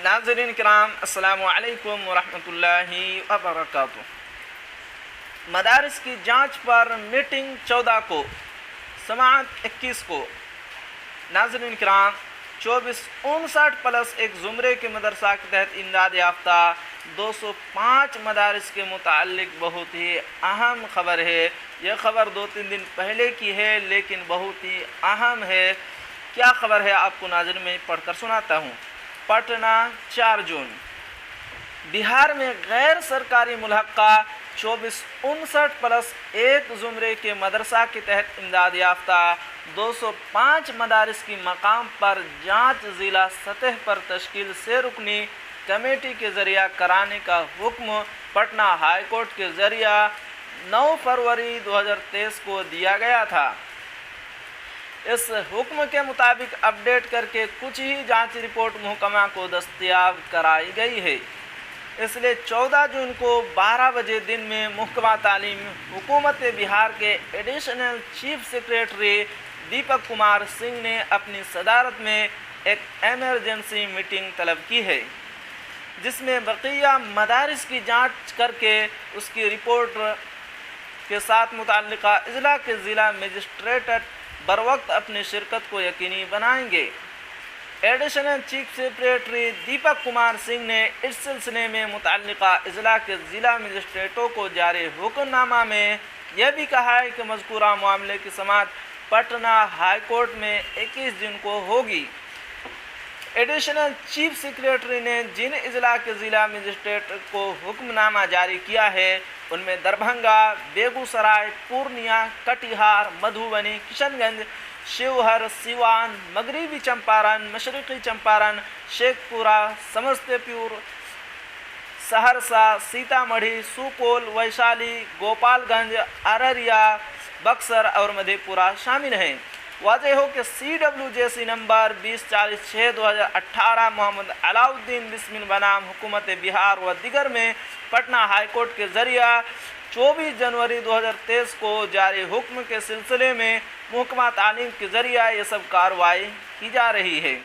नाज़रीन किराम अस्सलामु अलैकुम वरहमतुल्लाहि वबरकातुह। मदारिस की जांच पर मीटिंग 14 को, समाअत 21 को। नाज़रीन किराम 2459+1 ज़ुमरे के मदरसा के तहत इमदाद याफ्ता 205 मदारिस के मुताल्लिक बहुत ही अहम ख़बर है। यह ख़बर 2-3 दिन पहले की है लेकिन बहुत ही अहम है। क्या ख़बर है आपको नाज़रीन में पढ़कर सुनाता हूँ। पटना 4 जून, बिहार में गैर सरकारी मुल्हक़ा 2459+1 ज़ुमरे के मदरसा के तहत इमदाद याफ्ता 205 मदारिस की मकाम पर जांच ज़िला सतह पर तश्कील से रुकनी कमेटी के ज़रिया कराने का हुक्म पटना हाई कोर्ट के ज़रिया 9 फरवरी 2023 को दिया गया था। इस हुक्म के मुताबिक अपडेट करके कुछ ही जांच रिपोर्ट महकमा को दस्तयाब कराई गई है। इसलिए 14 जून को 12 बजे दिन में महकमा तालीम हुकूमत बिहार के additional chief secretary Deepak Kumar Singh ने अपनी सदारत में एक एमरजेंसी मीटिंग तलब की है, जिसमें बक़िया मदारिस की जांच करके उसकी रिपोर्ट के साथ मुताल्लिक़ा अज़ला के ज़िला मजिस्ट्रेट बरवक्त अपनी शिरकत को यकीनी बनाएंगे। Additional chief secretary Deepak Kumar Singh ने इस सिलसिले में मुताल्लिक़ा अज़ला के ज़िला मजिस्ट्रेटों को जारी हुक्मनामा में यह भी कहा है कि मज़कूरा मामले की समाअत पटना हाई कोर्ट में 21 जून को होगी। एडिशनल चीफ सेक्रेटरी ने जिन अज़ला के ज़िला मजिस्ट्रेट को हुक्मनामा जारी किया है उनमें दरभंगा, बेगूसराय, पूर्णिया, कटिहार, मधुबनी, किशनगंज, शिवहर, सिवान, मगरबी चंपारण, मशरक़ी चंपारण, शेखपुरा, समस्तीपुर, सहरसा, सीतामढ़ी, सुपौल, वैशाली, गोपालगंज, अररिया, बक्सर और मधेपुरा शामिल हैं। वाज़ेह हो कि CWJC नंबर 2046/2018 मोहम्मद अलाउद्दीन बिस्मिल बनाम हुकूमत बिहार व दिगर में पटना हाई कोर्ट के ज़रिया 24 जनवरी 2023 को जारी हुक्म के सिलसिले में महकमा तालीम के ज़रिया ये सब कार्रवाई की जा रही है।